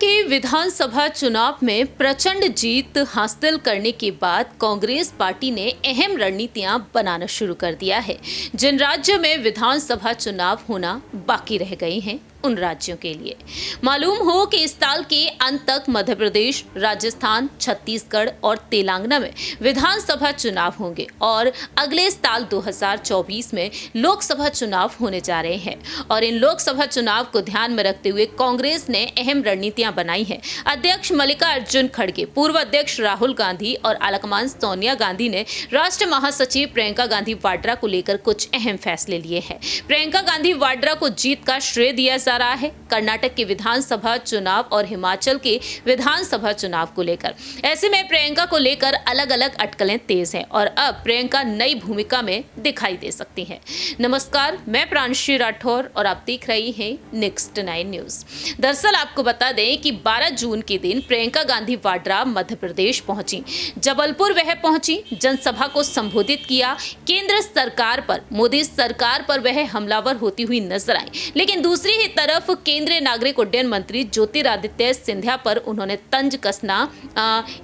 के विधानसभा चुनाव में प्रचंड जीत हासिल करने के बाद कांग्रेस पार्टी ने अहम रणनीतियां बनाना शुरू कर दिया है। जिन राज्यों में विधानसभा चुनाव होना बाकी रह गए हैं उन राज्यों के लिए मालूम हो कि इस साल के अंत तक मध्य प्रदेश, राजस्थान, छत्तीसगढ़ और तेलंगाना में विधानसभा चुनाव होंगे और अगले साल 2024 में लोकसभा चुनाव होने जा रहे हैं। और इन लोकसभा चुनाव को ध्यान में रखते हुए कांग्रेस ने अहम रणनीतियां बनाई हैं। अध्यक्ष मल्लिकार्जुन खड़गे, पूर्व अध्यक्ष राहुल गांधी और आलाकमान सोनिया गांधी ने राष्ट्रीय महासचिव प्रियंका गांधी वाड्रा को लेकर कुछ अहम फैसले लिए हैं। प्रियंका गांधी वाड्रा को जीत का श्रेय दिया जा रहा है कर्नाटक के विधानसभा चुनाव और हिमाचल के विधानसभा चुनाव को लेकर। ऐसे में प्रियंका को लेकर अलग अलग अटकलें तेज हैं और अब प्रियंका नई भूमिका में दिखाई दे सकती हैं। नमस्कार, मैं प्रांशी राठौर और आप देख रही हैं नेक्स्ट 9 न्यूज। दरअसल आपको बता दें कि 12 जून के दिन प्रियंका गांधी वाड्रा मध्य प्रदेश पहुंची। जबलपुर वह पहुंची, जनसभा को संबोधित किया। केंद्र सरकार पर, मोदी सरकार पर वह हमलावर होती हुई नजर आई, लेकिन दूसरी ही तरफ केंद्रीय नागरिक उड्डयन मंत्री ज्योतिरादित्य सिंधिया पर उन्होंने तंज कसना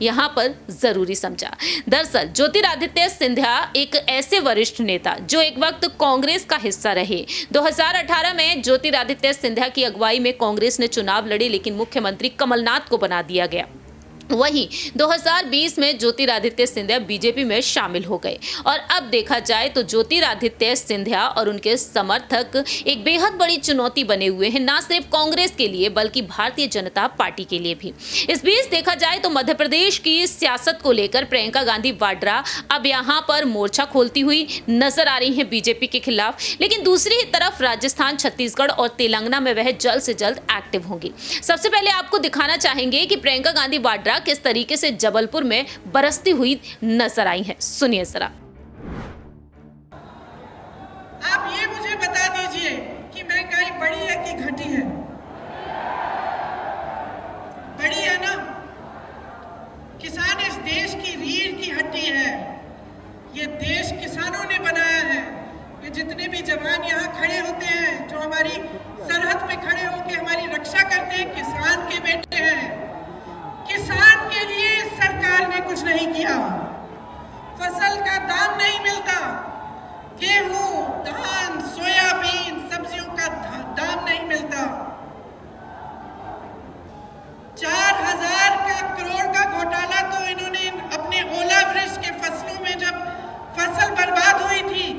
यहां पर जरूरी समझा। दरअसल ज्योतिरादित्य सिंधिया एक ऐसे वरिष्ठ नेता जो एक वक्त कांग्रेस का हिस्सा रहे। 2018 में ज्योतिरादित्य सिंधिया की अगुवाई में कांग्रेस ने चुनाव लड़े, लेकिन मुख्यमंत्री कमलनाथ को बना दिया गया। वहीं 2020 में ज्योतिरादित्य सिंधिया बीजेपी में शामिल हो गए और अब देखा जाए तो ज्योतिरादित्य सिंधिया और उनके समर्थक एक बेहद बड़ी चुनौती बने हुए हैं, ना सिर्फ कांग्रेस के लिए बल्कि भारतीय जनता पार्टी के लिए भी। इस बीच देखा जाए तो मध्य प्रदेश की सियासत को लेकर प्रियंका गांधी वाड्रा अब यहां पर मोर्चा खोलती हुई नजर आ रही है बीजेपी के खिलाफ, लेकिन दूसरी ही तरफ राजस्थान, छत्तीसगढ़ और तेलंगाना में वह जल्द से जल्द एक्टिव होंगी। सबसे पहले आपको दिखाना चाहेंगे कि प्रियंका गांधी वाड्रा किस तरीके से जबलपुर में बरसती हुई नजर आई है। सुनिए जरा। आप ये मुझे बता दीजिए कि महंगाई बढ़ी है कि घटी है? बढ़ी है ना। किसान इस देश की रीढ़ की हड्डी है। ये देश किसानों ने बनाया है। ये जितने भी जवान यहाँ खड़े होते हैं, जो हमारी सरहद पे खड़े होकर हमारी रक्षा करते हैं, किसान के बेटे हैं। किसान के लिए सरकार ने कुछ नहीं किया। फसल का दाम नहीं मिलता, गेहूं, धान, सोयाबीन, सब्जियों का दाम नहीं मिलता। 4000 करोड़ का घोटाला तो इन्होंने अपने ओलावृष्टि के फसलों में, जब फसल बर्बाद हुई थी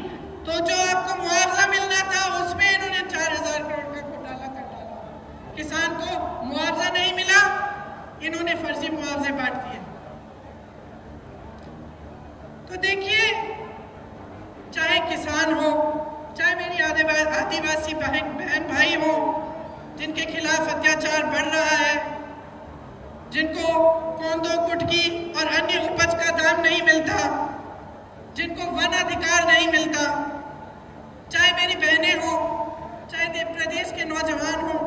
तो जो आपको मुआवजा मिलना था उसमें इन्होंने 4000 करोड़ का घोटाला कर डाला। किसान को मुआवजा नहीं मिला, इन्होंने फर्जी मुआवजे बांट दिए। तो देखिए, चाहे किसान हो, चाहे मेरी आदिवासी बहन भाई हो, जिनके खिलाफ अत्याचार बढ़ रहा है, जिनको कोंदो, कुटकी और अन्य उपज का दाम नहीं मिलता, जिनको वन अधिकार नहीं मिलता, चाहे मेरी बहनें हो, चाहे प्रदेश के नौजवान हो,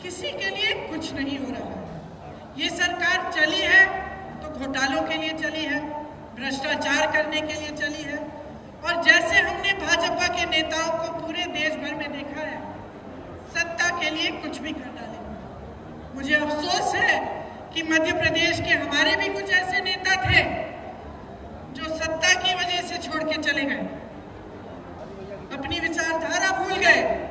किसी के लिए कुछ नहीं हो रहा है। ये सरकार चली है तो घोटालों के लिए चली है, भ्रष्टाचार करने के लिए चली है। और जैसे हमने भाजपा के नेताओं को पूरे देश भर में देखा है, सत्ता के लिए कुछ भी कर डालेंगे। मुझे अफसोस है कि मध्य प्रदेश के हमारे भी कुछ ऐसे नेता थे जो सत्ता की वजह से छोड़ के चले गए, अपनी विचारधारा भूल गए।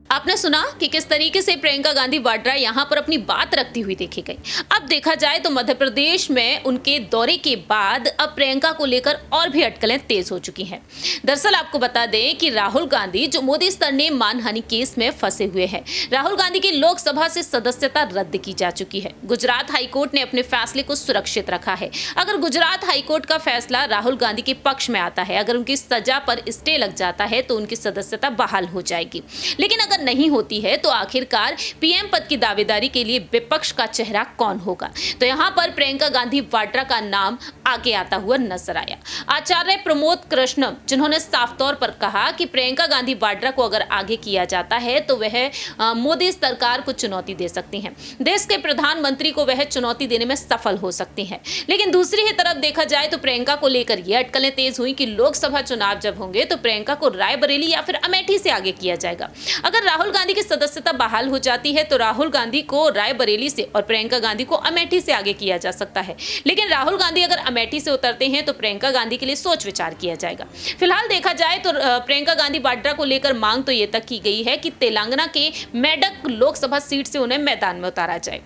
आपने सुना कि किस तरीके से प्रियंका गांधी वाड्रा यहां पर अपनी बात रखती हुई देखी गई। अब देखा जाए तो मध्य प्रदेश में उनके दौरे के बाद अब प्रियंका को लेकर और भी अटकलें तेज हो चुकी हैं। दरअसल आपको बता दें कि राहुल गांधी जो मोदी सरनेम ने मानहानि केस में फंसे हुए हैं, राहुल गांधी की लोकसभा से सदस्यता रद्द की जा चुकी है। गुजरात हाईकोर्ट ने अपने फैसले को सुरक्षित रखा है। अगर गुजरात हाईकोर्ट का फैसला राहुल गांधी के पक्ष में आता है, अगर उनकी सजा पर स्टे लग जाता है तो उनकी सदस्यता बहाल हो जाएगी। लेकिन अगर नहीं होती है तो आखिरकार पीएम पद की दावेदारी के लिए विपक्ष का चेहरा कौन होगा? तो यहां पर प्रियंका गांधी वाड्रा का नाम आगे आता हुआ नजर आया। आचार्य प्रमोद कृष्णम, जिन्होंने साफ तौर पर कहा कि प्रियंका गांधी वाड्रा को अगर आगे किया जाता है तो वह मोदी सरकार को चुनौती दे सकती हैं, देश के प्रधानमंत्री को वह चुनौती देने में सफल हो सकती हैं। लेकिन दूसरी ही तरफ देखा जाए तो प्रियंका को लेकर यह अटकलें तेज हुई कि लोकसभा चुनाव जब होंगे तो प्रियंका को रायबरेली या फिर अमेठी से आगे किया जाएगा। अगर राहुल गांधी की सदस्यता बहाल हो जाती है तो राहुल गांधी को रायबरेली से और प्रियंका गांधी को अमेठी से आगे किया जा सकता है। लेकिन राहुल गांधी अगर अमेठी से उतरते हैं तो प्रियंका गांधी के लिए सोच विचार किया जाएगा। फिलहाल देखा जाए तो प्रियंका गांधी वाड्रा को लेकर मांग तो ये तक की गई है कि तेलंगाना के मेडक लोकसभा सीट से उन्हें मैदान में उतारा जाए।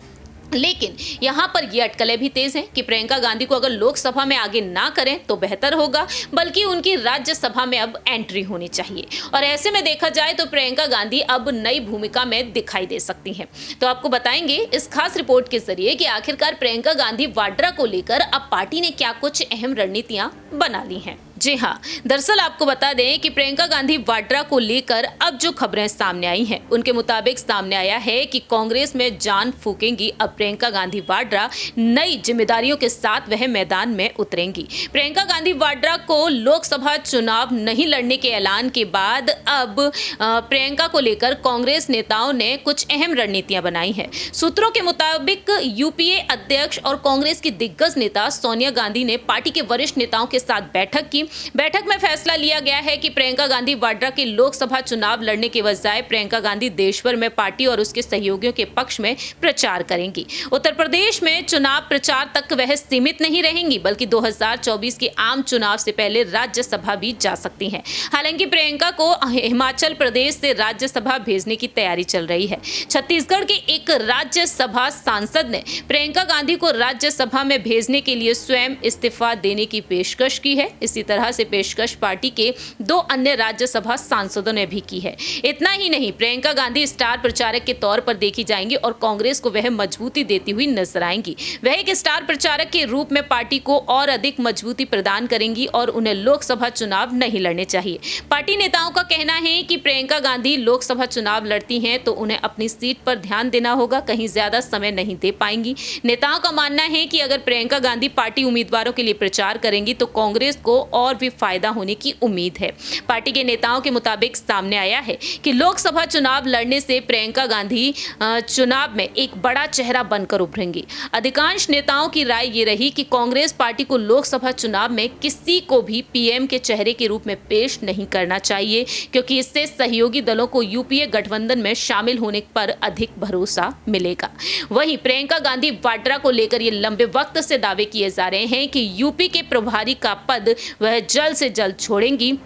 लेकिन यहां पर ये अटकलें भी तेज हैं कि प्रियंका गांधी को अगर लोकसभा में आगे ना करें तो बेहतर होगा, बल्कि उनकी राज्यसभा में अब एंट्री होनी चाहिए। और ऐसे में देखा जाए तो प्रियंका गांधी अब नई भूमिका में दिखाई दे सकती हैं। तो आपको बताएंगे इस खास रिपोर्ट के जरिए कि आखिरकार प्रियंका गांधी वाड्रा को लेकर अब पार्टी ने क्या कुछ अहम रणनीतियां बना ली हैं। जी हाँ, दरअसल आपको बता दें कि प्रियंका गांधी वाड्रा को लेकर अब जो खबरें सामने आई हैं उनके मुताबिक सामने आया है कि कांग्रेस में जान फूकेंगी अब प्रियंका गांधी वाड्रा। नई जिम्मेदारियों के साथ वह मैदान में उतरेंगी। प्रियंका गांधी वाड्रा को लोकसभा चुनाव नहीं लड़ने के ऐलान के बाद अब प्रियंका को लेकर कांग्रेस नेताओं ने कुछ अहम रणनीतियां बनाई हैं। सूत्रों के मुताबिक यूपीए अध्यक्ष और कांग्रेस की दिग्गज नेता सोनिया गांधी ने पार्टी के वरिष्ठ नेताओं के साथ बैठक की। बैठक में फैसला लिया गया है कि प्रियंका गांधी वाड्रा के लोकसभा चुनाव लड़ने के बजाय प्रियंका गांधी देशभर में पार्टी और उसके सहयोगियों के पक्ष में प्रचार करेंगी। उत्तर प्रदेश में चुनाव प्रचार तक वह सीमित नहीं रहेंगी, बल्कि 2024 के आम चुनाव से पहले राज्यसभा भी जा सकती हैं। हालांकि प्रियंका को हिमाचल प्रदेश से राज्यसभा भेजने की तैयारी चल रही है। छत्तीसगढ़ के एक राज्यसभा सांसद ने प्रियंका गांधी को राज्यसभा में भेजने के लिए स्वयं इस्तीफा देने की पेशकश की है। इसी तरह से पेशकश पार्टी के 2 अन्य राज्यसभा सांसदों ने भी की है। इतना ही नहीं, प्रियंका गांधी स्टार प्रचारक के तौर पर देखी जाएंगी और कांग्रेस को वह मजबूती देती हुई नजर आएंगी। वह एक स्टार प्रचारक के रूप में पार्टी को और अधिक मजबूती प्रदान करेंगी और उन्हें लोकसभा चुनाव नहीं लड़ने चाहिए। पार्टी नेताओं का कहना है कि प्रियंका गांधी लोकसभा चुनाव लड़ती हैं तो उन्हें अपनी सीट पर ध्यान देना होगा, कहीं ज्यादा समय नहीं दे पाएंगी। नेताओं का मानना है कि अगर प्रियंका गांधी पार्टी उम्मीदवारों के लिए प्रचार करेंगी तो कांग्रेस को और भी फायदा होने की उम्मीद है। पार्टी के नेताओं के मुताबिक सामने आया है कि लोकसभा चुनाव लड़ने से प्रियंका गांधी चुनाव में एक बड़ा चेहरा बनकर उभरेंगी। अधिकांश नेताओं की राय ये रही कि कांग्रेस पार्टी को लोकसभा चुनाव में किसी को भी पीएम के चेहरे के रूप में पेश नहीं करना चाहिए, क्योंकि इससे सहयोगी दलों को यूपीए गठबंधन में शामिल होने पर अधिक भरोसा मिलेगा। वहीं प्रियंका गांधी वाड्रा को लेकर ये लंबे वक्त से दावे किए जा रहे हैं कि यूपी के प्रभारी का पद वह जल्द से जल्द छोड़ेंगी।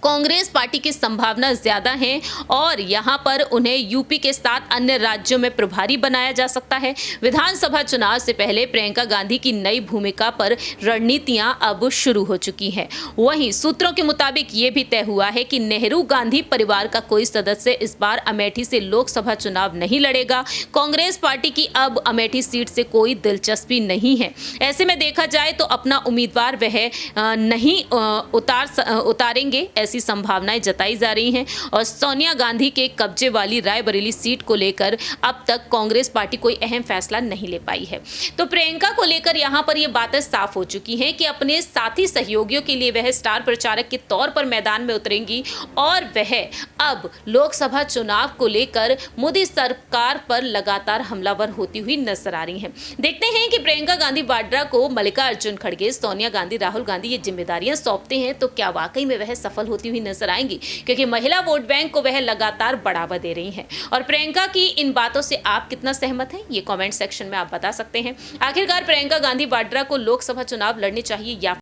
कांग्रेस पार्टी की संभावना ज्यादा है और यहां पर उन्हें यूपी के साथ अन्य राज्यों में प्रभारी बनाया जा सकता है। विधानसभा चुनाव से पहले प्रियंका गांधी की नई भूमिका पर रणनीतियां अब शुरू हो चुकी हैं। वहीं सूत्रों के मुताबिक ये भी तय हुआ है कि नेहरू गांधी परिवार का कोई सदस्य इस बार अमेठी से लोकसभा चुनाव नहीं लड़ेगा। कांग्रेस पार्टी की अब अमेठी सीट से कोई दिलचस्पी नहीं है। ऐसे में देखा जाए तो अपना उम्मीदवार वह नहीं उतारेंगे, ऐसी संभावनाएं जताई जा रही हैं। और सोनिया गांधी के कब्जे वाली रायबरेली सीट को लेकर अब तक कांग्रेस पार्टी कोई अहम फैसला नहीं ले पाई है। तो प्रियंका को लेकर यहां पर ये बातें साफ हो चुकी हैं कि अपने साथी सहयोगियों के लिए वह स्टार प्रचारक के तौर पर मैदान में उतरेंगी और वह अब लोकसभा चुनाव को लेकर मोदी सरकार पर लगातार हमलावर होती हुई नजर आ रही हैं। देखते हैं कि प्रियंका गांधी वाड्रा को मल्लिकार्जुन खड़गे, सोनिया गांधी, राहुल गांधी ये जिम्मेदारियां सौंपते हैं तो क्या वाकई में वह सफल होती हुई नजर आएंगी, क्योंकि महिला वोट बैंक को वह लगातार बढ़ावा दे रही हैं। और प्रियंका की इन बातों से आप कितना सहमत हैं, ये कमेंट सेक्शन में आप बता सकते हैं। आखिरकार प्रियंका गांधी वाड्रा को लोकसभा चुनाव लड़ने चाहिए या